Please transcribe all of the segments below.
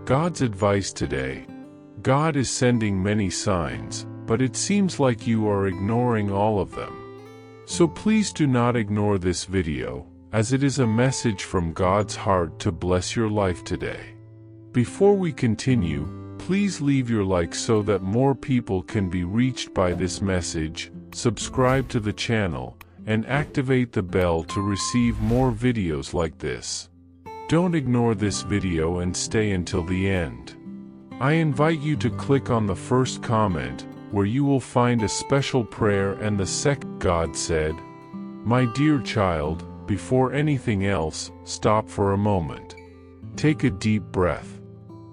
God's advice today. God is sending many signs, but it seems like you are ignoring all of them. So please do not ignore this video, as it is a message from God's heart to bless your life today. Before we continue, please leave your like so that more people can be reached by this message, subscribe to the channel, and activate the bell to receive more videos like this. Don't ignore this video and stay until the end. I invite you to click on the first comment, where you will find a special prayer, and the second. God said, "My dear child, before anything else, stop for a moment. Take a deep breath.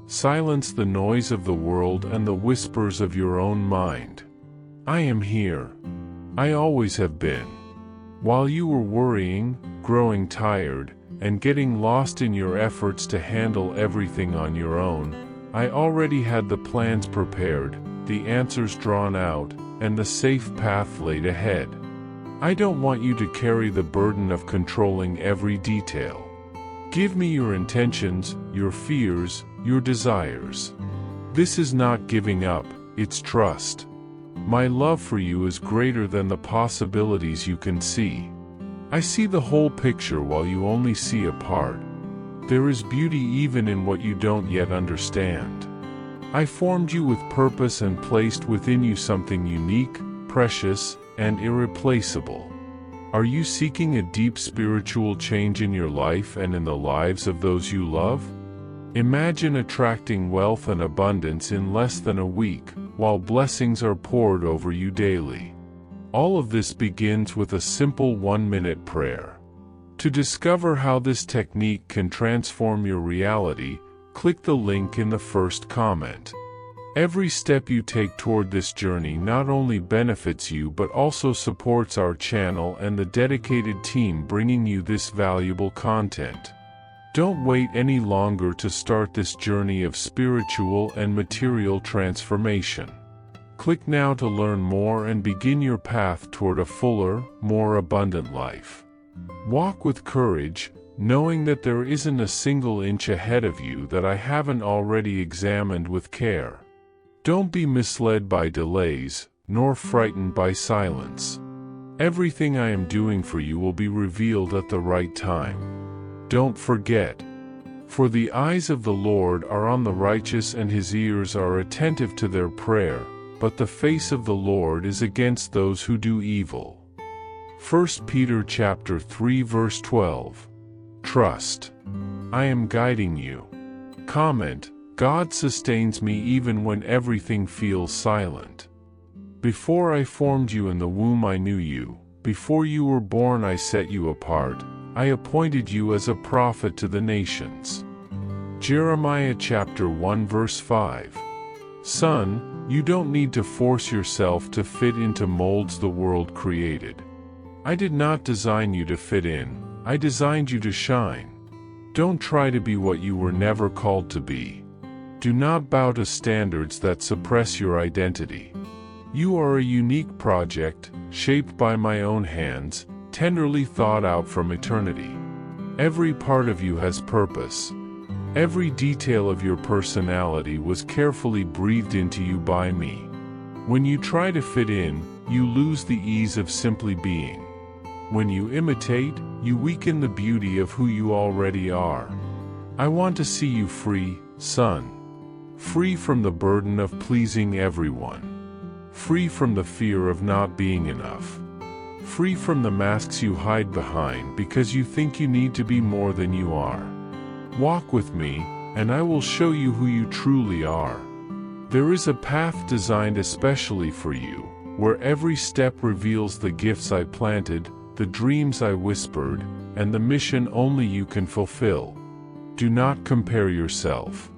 Silence the noise of the world and the whispers of your own mind. I am here. I always have been. While you were worrying, growing tired, and getting lost in your efforts to handle everything on your own, I already had the plans prepared, the answers drawn out, and the safe path laid ahead. I don't want you to carry the burden of controlling every detail. Give me your intentions, your fears, your desires. This is not giving up, it's trust. My love for you is greater than the possibilities you can see. I see the whole picture while you only see a part. There is beauty even in what you don't yet understand. I formed you with purpose and placed within you something unique, precious, and irreplaceable. Are you seeking a deep spiritual change in your life and in the lives of those you love? Imagine attracting wealth and abundance in less than a week, while blessings are poured over you daily. All of this begins with a simple 1-minute prayer. To discover how this technique can transform your reality, click the link in the first comment. Every step you take toward this journey not only benefits you but also supports our channel and the dedicated team bringing you this valuable content. Don't wait any longer to start this journey of spiritual and material transformation. Click now to learn more and begin your path toward a fuller, more abundant life. Walk with courage, knowing that there isn't a single inch ahead of you that I haven't already examined with care. Don't be misled by delays, nor frightened by silence. Everything I am doing for you will be revealed at the right time. Don't forget. For the eyes of the Lord are on the righteous and his ears are attentive to their prayer, but the face of the Lord is against those who do evil. 1 Peter chapter 3 verse 12. Trust. I am guiding you. Comment. God sustains me even when everything feels silent. Before I formed you in the womb I knew you. Before you were born I set you apart. I appointed you as a prophet to the nations. Jeremiah chapter 1 verse 5. Son, you don't need to force yourself to fit into molds the world created. I did not design you to fit in, I designed you to shine. Don't try to be what you were never called to be. Do not bow to standards that suppress your identity. You are a unique project, shaped by my own hands, tenderly thought out from eternity. Every part of you has purpose. Every detail of your personality was carefully breathed into you by me. When you try to fit in, you lose the ease of simply being. When you imitate, you weaken the beauty of who you already are. I want to see you free, son. Free from the burden of pleasing everyone. Free from the fear of not being enough. Free from the masks you hide behind because you think you need to be more than you are. Walk with me, and I will show you who you truly are. There is a path designed especially for you, where every step reveals the gifts I planted, the dreams I whispered, and the mission only you can fulfill. Do not compare yourself.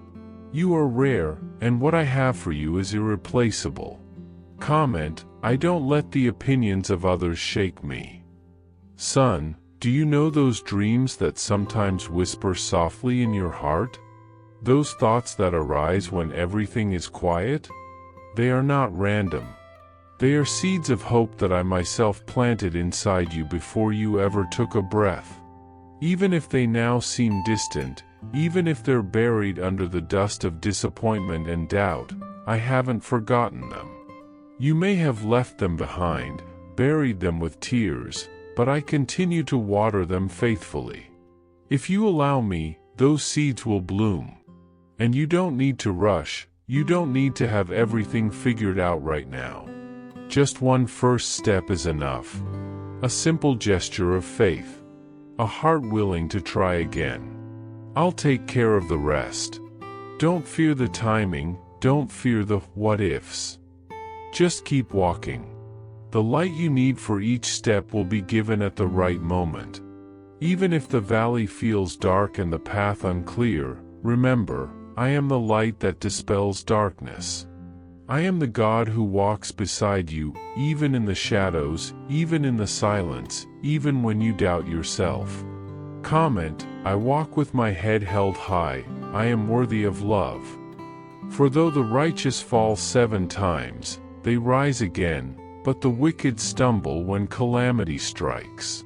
You are rare, and what I have for you is irreplaceable. Comment. I don't let the opinions of others shake me. Son, do you know those dreams that sometimes whisper softly in your heart? Those thoughts that arise when everything is quiet? They are not random. They are seeds of hope that I myself planted inside you before you ever took a breath. Even if they now seem distant, Even if they're buried under the dust of disappointment and doubt, I haven't forgotten them. You may have left them behind, buried them with tears, but I continue to water them faithfully. If you allow me, those seeds will bloom. And you don't need to rush, you don't need to have everything figured out right now. Just one first step is enough. A simple gesture of faith. A heart willing to try again. I'll take care of the rest. Don't fear the timing, don't fear the what-ifs. Just keep walking. The light you need for each step will be given at the right moment. Even if the valley feels dark and the path unclear, remember, I am the light that dispels darkness. I am the God who walks beside you, even in the shadows, even in the silence, even when you doubt yourself. Comment, I walk with my head held high, I am worthy of love. For though the righteous fall 7 times, they rise again, but the wicked stumble when calamity strikes.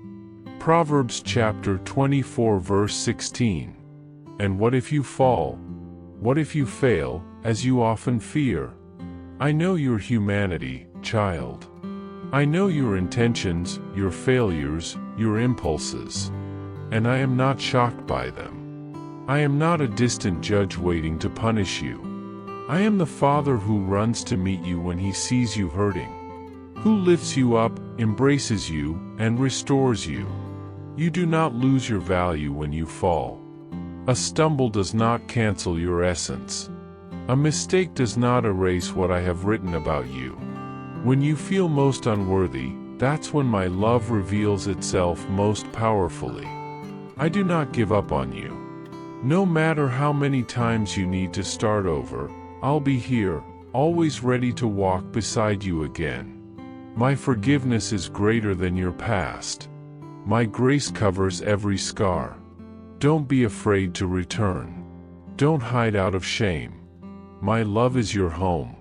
Proverbs chapter 24 verse 16. And what if you fall? What if you fail, as you often fear? I know your humanity, child. I know your intentions, your failures, your impulses. And I am not shocked by them. I am not a distant judge waiting to punish you. I am the Father who runs to meet you when he sees you hurting, who lifts you up, embraces you, and restores you. You do not lose your value when you fall. A stumble does not cancel your essence. A mistake does not erase what I have written about you. When you feel most unworthy, that's when my love reveals itself most powerfully. I do not give up on you. No matter how many times you need to start over, I'll be here, always ready to walk beside you again. My forgiveness is greater than your past. My grace covers every scar. Don't be afraid to return. Don't hide out of shame. My love is your home.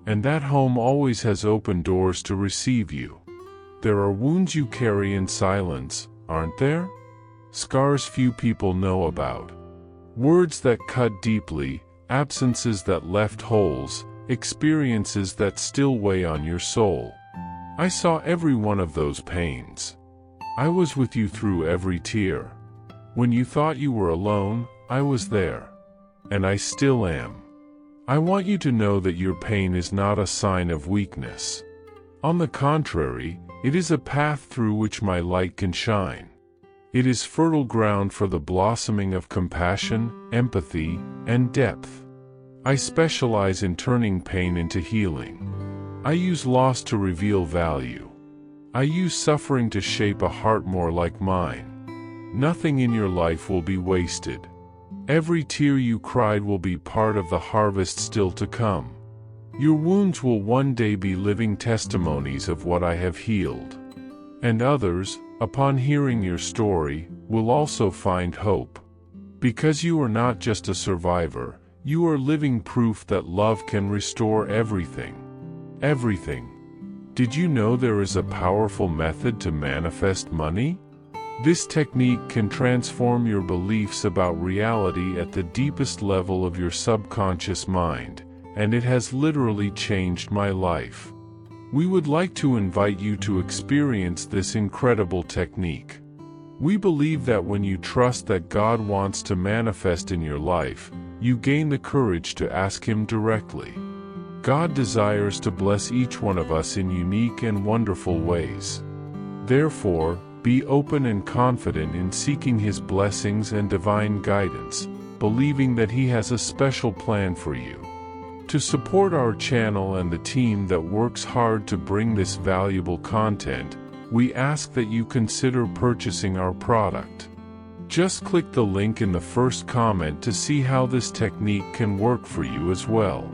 And that home always has open doors to receive you. There are wounds you carry in silence, aren't there? Scars few people know about. Words that cut deeply, absences that left holes, experiences that still weigh on your soul. I saw every one of those pains. I was with you through every tear. When you thought you were alone, I was there. And I still am. I want you to know that your pain is not a sign of weakness. On the contrary, it is a path through which my light can shine. It is fertile ground for the blossoming of compassion, empathy, and depth. I specialize in turning pain into healing. I use loss to reveal value. I use suffering to shape a heart more like mine. Nothing in your life will be wasted. Every tear you cried will be part of the harvest still to come. Your wounds will one day be living testimonies of what I have healed. And others, upon hearing your story, will also find hope. Because you are not just a survivor, you are living proof that love can restore everything. Everything. Did you know there is a powerful method to manifest money? This technique can transform your beliefs about reality at the deepest level of your subconscious mind, and it has literally changed my life. We would like to invite you to experience this incredible technique. We believe that when you trust that God wants to manifest in your life, you gain the courage to ask Him directly. God desires to bless each one of us in unique and wonderful ways. Therefore, be open and confident in seeking His blessings and divine guidance, believing that He has a special plan for you. To support our channel and the team that works hard to bring this valuable content, we ask that you consider purchasing our product. Just click the link in the first comment to see how this technique can work for you as well.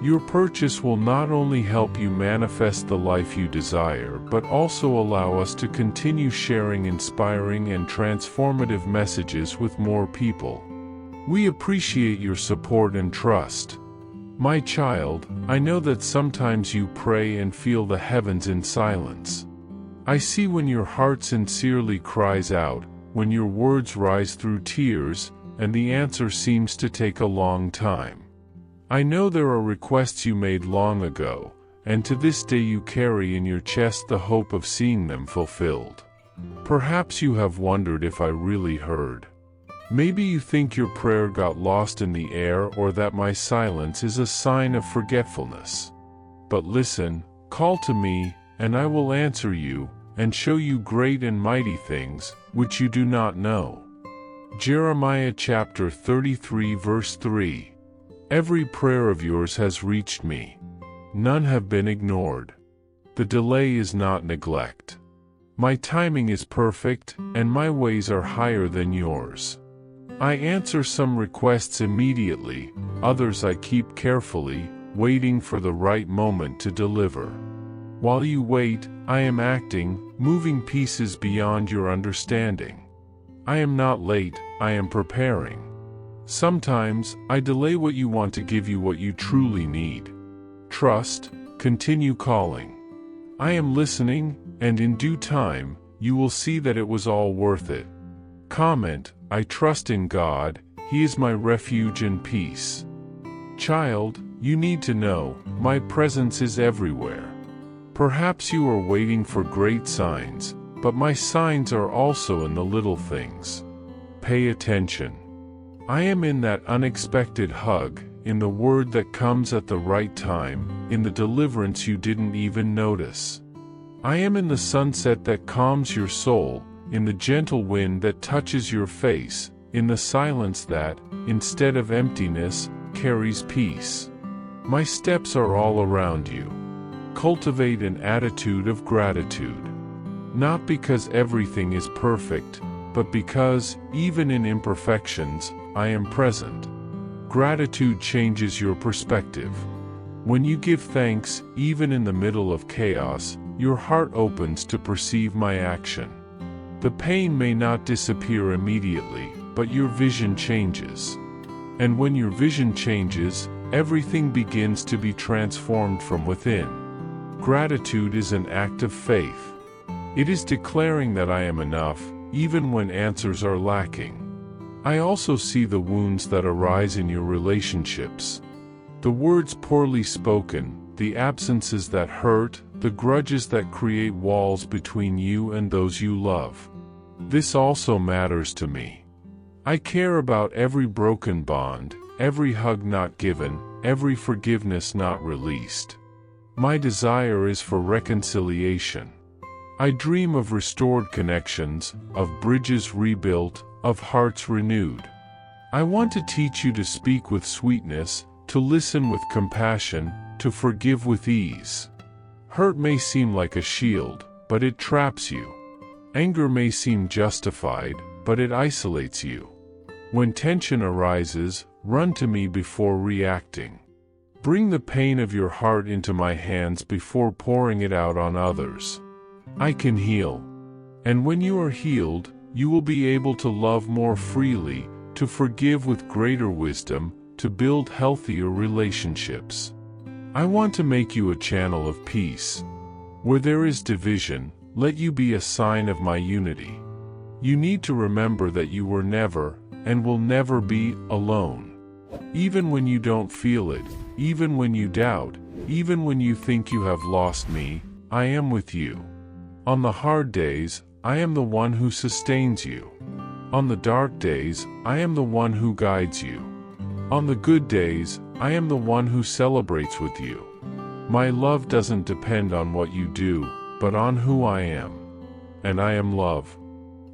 Your purchase will not only help you manifest the life you desire, but also allow us to continue sharing inspiring and transformative messages with more people. We appreciate your support and trust. My child, I know that sometimes you pray and feel the heavens in silence. I see when your heart sincerely cries out, when your words rise through tears, and the answer seems to take a long time. I know there are requests you made long ago, and to this day you carry in your chest the hope of seeing them fulfilled. Perhaps you have wondered if I really heard. Maybe you think your prayer got lost in the air, or that my silence is a sign of forgetfulness. But listen, call to me, and I will answer you, and show you great and mighty things, which you do not know. Jeremiah chapter 33 verse 3. Every prayer of yours has reached me. None have been ignored. The delay is not neglect. My timing is perfect, and my ways are higher than yours. I answer some requests immediately, others I keep carefully, waiting for the right moment to deliver. While you wait, I am acting, moving pieces beyond your understanding. I am not late, I am preparing. Sometimes, I delay what you want to give you what you truly need. Trust, continue calling. I am listening, and in due time, you will see that it was all worth it. Comment, I trust in God, He is my refuge and peace. Child, you need to know, my presence is everywhere. Perhaps you are waiting for great signs, but my signs are also in the little things. Pay attention. I am in that unexpected hug, in the word that comes at the right time, in the deliverance you didn't even notice. I am in the sunset that calms your soul, in the gentle wind that touches your face, in the silence that, instead of emptiness, carries peace. My steps are all around you. Cultivate an attitude of gratitude. Not because everything is perfect, but because, even in imperfections, I am present. Gratitude changes your perspective. When you give thanks, even in the middle of chaos, your heart opens to perceive my action. The pain may not disappear immediately, but your vision changes. And when your vision changes, everything begins to be transformed from within. Gratitude is an act of faith. It is declaring that I am enough, even when answers are lacking. I also see the wounds that arise in your relationships. The words poorly spoken, the absences that hurt, the grudges that create walls between you and those you love. This also matters to me. I care about every broken bond, every hug not given, every forgiveness not released. My desire is for reconciliation. I dream of restored connections, of bridges rebuilt, of hearts renewed. I want to teach you to speak with sweetness, to listen with compassion, to forgive with ease. Hurt may seem like a shield, but it traps you. Anger may seem justified, but it isolates you. When tension arises, run to me before reacting. Bring the pain of your heart into my hands before pouring it out on others. I can heal. And when you are healed, you will be able to love more freely, to forgive with greater wisdom, to build healthier relationships. I want to make you a channel of peace. Where there is division, let you be a sign of my unity. You need to remember that you were never, and will never be, alone. Even when you don't feel it, even when you doubt, even when you think you have lost me, I am with you. On the hard days, I am the one who sustains you. On the dark days, I am the one who guides you. On the good days, I am the one who celebrates with you. My love doesn't depend on what you do, but on who I am. And I am love.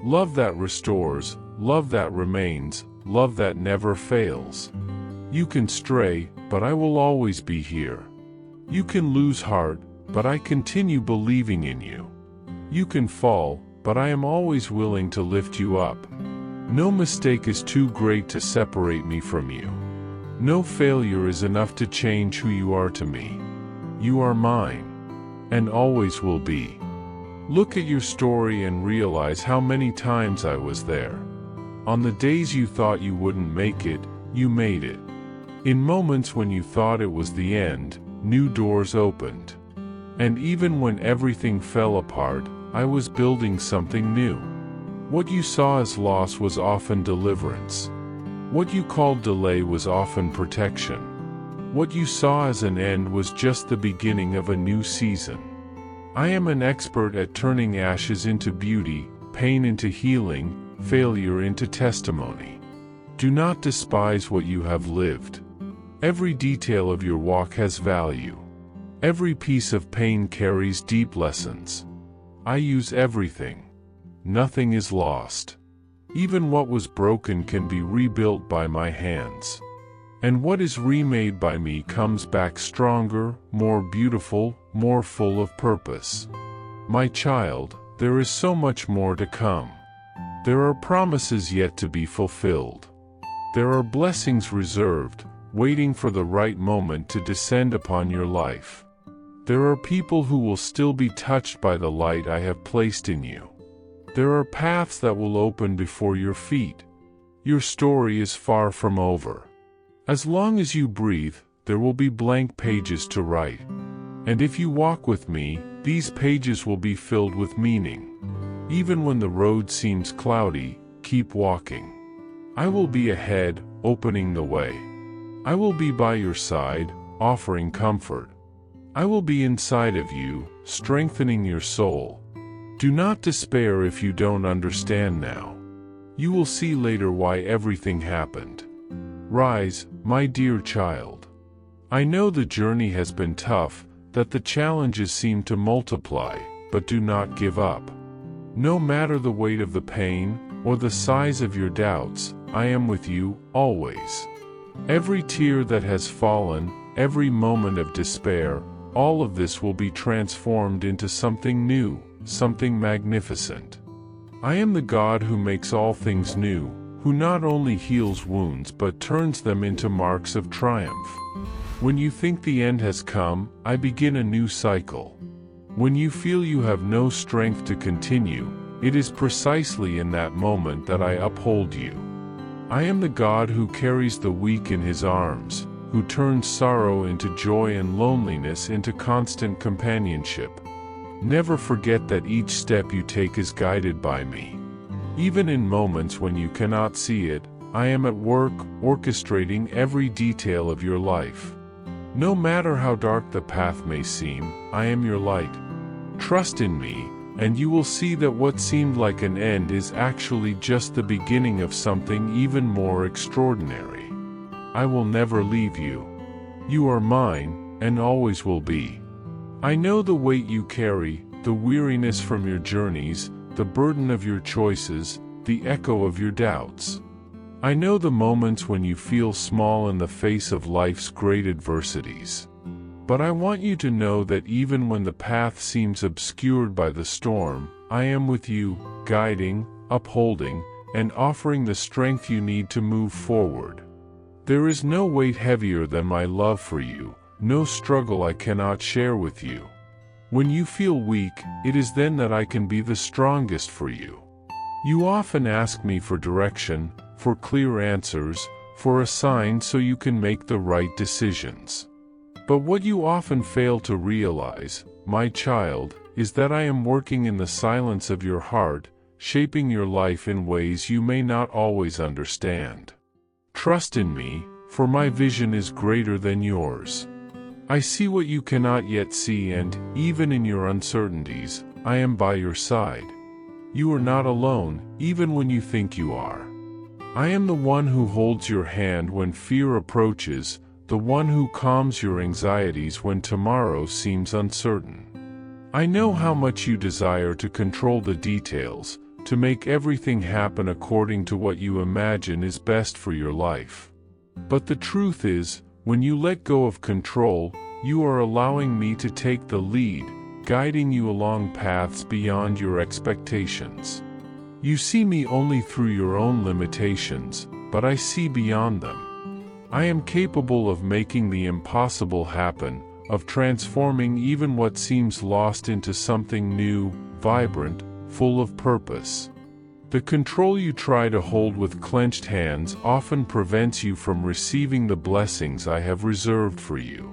Love that restores, love that remains, love that never fails. You can stray, but I will always be here. You can lose heart, but I continue believing in you. You can fall, but I am always willing to lift you up. No mistake is too great to separate me from you. No failure is enough to change who you are to me. You are mine, and always will be. Look at your story and realize how many times I was there. On the days you thought you wouldn't make it, you made it. In moments when you thought it was the end, new doors opened. And even when everything fell apart, I was building something new. What you saw as loss was often deliverance. What you called delay was often protection. What you saw as an end was just the beginning of a new season. I am an expert at turning ashes into beauty, pain into healing, failure into testimony. Do not despise what you have lived. Every detail of your walk has value. Every piece of pain carries deep lessons. I use everything. Nothing is lost. Even what was broken can be rebuilt by my hands. And what is remade by me comes back stronger, more beautiful, more full of purpose. My child, there is so much more to come. There are promises yet to be fulfilled. There are blessings reserved, waiting for the right moment to descend upon your life. There are people who will still be touched by the light I have placed in you. There are paths that will open before your feet. Your story is far from over. As long as you breathe, there will be blank pages to write. And if you walk with me, these pages will be filled with meaning. Even when the road seems cloudy, keep walking. I will be ahead, opening the way. I will be by your side, offering comfort. I will be inside of you, strengthening your soul. Do not despair if you don't understand now. You will see later why everything happened. Rise, my dear child. I know the journey has been tough, that the challenges seem to multiply, but do not give up. No matter the weight of the pain, or the size of your doubts, I am with you, always. Every tear that has fallen, every moment of despair, all of this will be transformed into something new, something magnificent. I am the God who makes all things new, who not only heals wounds but turns them into marks of triumph. When you think the end has come, I begin a new cycle. When you feel you have no strength to continue, it is precisely in that moment that I uphold you. I am the God who carries the weak in his arms, who turns sorrow into joy and loneliness into constant companionship. Never forget that each step you take is guided by me. Even in moments when you cannot see it, I am at work, orchestrating every detail of your life. No matter how dark the path may seem, I am your light. Trust in me, and you will see that what seemed like an end is actually just the beginning of something even more extraordinary. I will never leave you. You are mine, and always will be. I know the weight you carry, the weariness from your journeys, the burden of your choices, the echo of your doubts. I know the moments when you feel small in the face of life's great adversities. But I want you to know that even when the path seems obscured by the storm, I am with you, guiding, upholding, and offering the strength you need to move forward. There is no weight heavier than my love for you, no struggle I cannot share with you. When you feel weak, it is then that I can be the strongest for you. You often ask me for direction, for clear answers, for a sign so you can make the right decisions. But what you often fail to realize, my child, is that I am working in the silence of your heart, shaping your life in ways you may not always understand. Trust in me, for my vision is greater than yours. I see what you cannot yet see, and, even in your uncertainties, I am by your side. You are not alone, even when you think you are. I am the one who holds your hand when fear approaches, the one who calms your anxieties when tomorrow seems uncertain. I know how much you desire to control the details, to make everything happen according to what you imagine is best for your life. But the truth is, when you let go of control, you are allowing me to take the lead, guiding you along paths beyond your expectations. You see me only through your own limitations, but I see beyond them. I am capable of making the impossible happen, of transforming even what seems lost into something new, vibrant, full of purpose. The control you try to hold with clenched hands often prevents you from receiving the blessings I have reserved for you.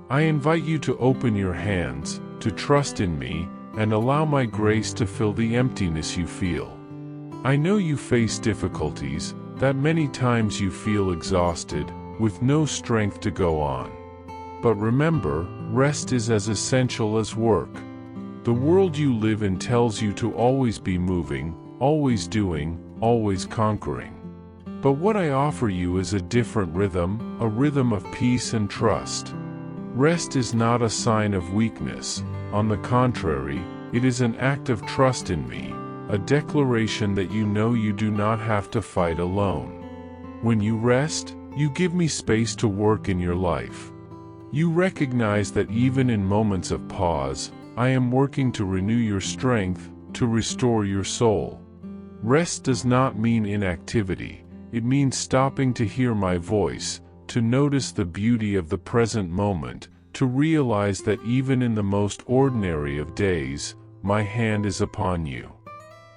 I invite you to open your hands, to trust in me, and allow my grace to fill the emptiness you feel. I know you face difficulties, that many times you feel exhausted, with no strength to go on. But remember, rest is as essential as work. The world you live in tells you to always be moving, always doing, always conquering. But what I offer you is a different rhythm, a rhythm of peace and trust. Rest is not a sign of weakness. On the contrary, it is an act of trust in me, a declaration that you know you do not have to fight alone. When you rest, you give me space to work in your life. You recognize that even in moments of pause, I am working to renew your strength, to restore your soul. Rest does not mean inactivity. It means stopping to hear my voice, to notice the beauty of the present moment, to realize that even in the most ordinary of days, my hand is upon you.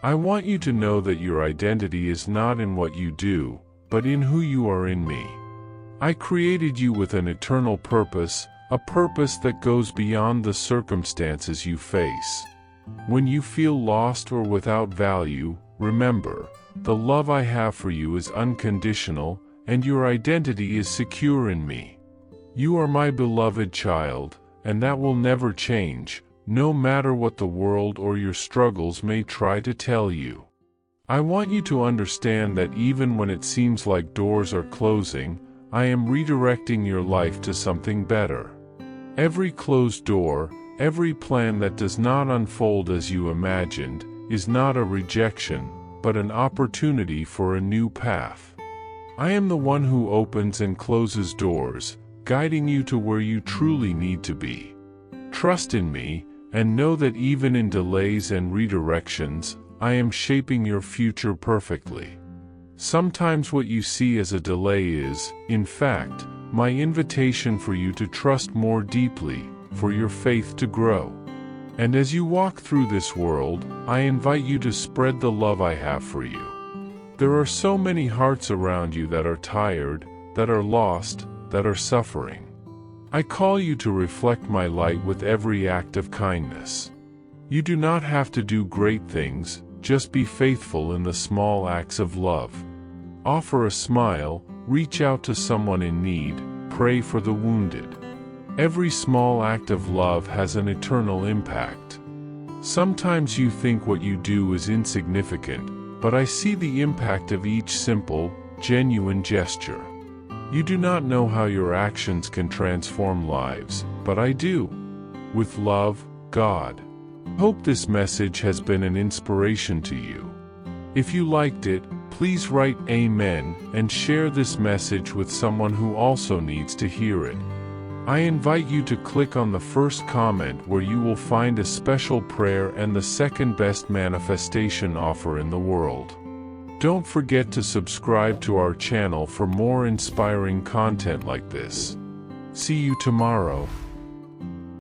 I want you to know that your identity is not in what you do, but in who you are in me. I created you with an eternal purpose, a purpose that goes beyond the circumstances you face. When you feel lost or without value, remember, the love I have for you is unconditional, and your identity is secure in me. You are my beloved child, and that will never change, no matter what the world or your struggles may try to tell you. I want you to understand that even when it seems like doors are closing, I am redirecting your life to something better. Every closed door, every plan that does not unfold as you imagined, is not a rejection, but an opportunity for a new path. I am the one who opens and closes doors, guiding you to where you truly need to be. Trust in me, and know that even in delays and redirections, I am shaping your future perfectly. Sometimes what you see as a delay is, in fact, my invitation for you to trust more deeply, for your faith to grow. And as you walk through this world, I invite you to spread the love I have for you. There are so many hearts around you that are tired, that are lost, that are suffering. I call you to reflect my light with every act of kindness. You do not have to do great things, just be faithful in the small acts of love. Offer a smile, reach out to someone in need, pray for the wounded. Every small act of love has an eternal impact. Sometimes you think what you do is insignificant, but I see the impact of each simple, genuine gesture. You do not know how your actions can transform lives, but I do. With love, God. Hope this message has been an inspiration to you. If you liked it, please write Amen and share this message with someone who also needs to hear it. I invite you to click on the first comment where you will find a special prayer and the second best manifestation offer in the world. Don't forget to subscribe to our channel for more inspiring content like this. See you tomorrow.